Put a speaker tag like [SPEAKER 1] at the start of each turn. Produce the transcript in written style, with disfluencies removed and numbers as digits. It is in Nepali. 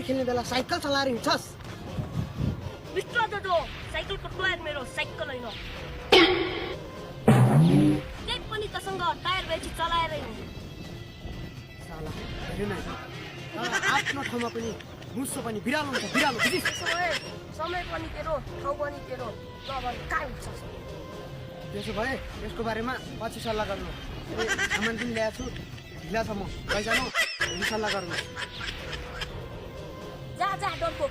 [SPEAKER 1] क्रिकेट खेल्ने बेला साइकल चलाएर हिँड्छस्
[SPEAKER 2] मिस्टर दाजु साइकलको टायर मेरो साइकल होइन केही पनि तसँग टायर बेची चलाएर हिँड्ने
[SPEAKER 1] साला हेर न आफ्नो ठाउँमा पनि मुसो पनि बिरालो हुन्छ बिरालो बुझिस्
[SPEAKER 2] समय पनि तेरो ठाउँ पनि तेरो ल अब कहाँ हुन्छ
[SPEAKER 1] त्यसो भए यसको बारेमा पछि सल्लाह गर्नु सामान पनि ल्याएको छु ढिला छ म लैजानु भोलि सल्लाह गर्नु
[SPEAKER 2] जा डरपोक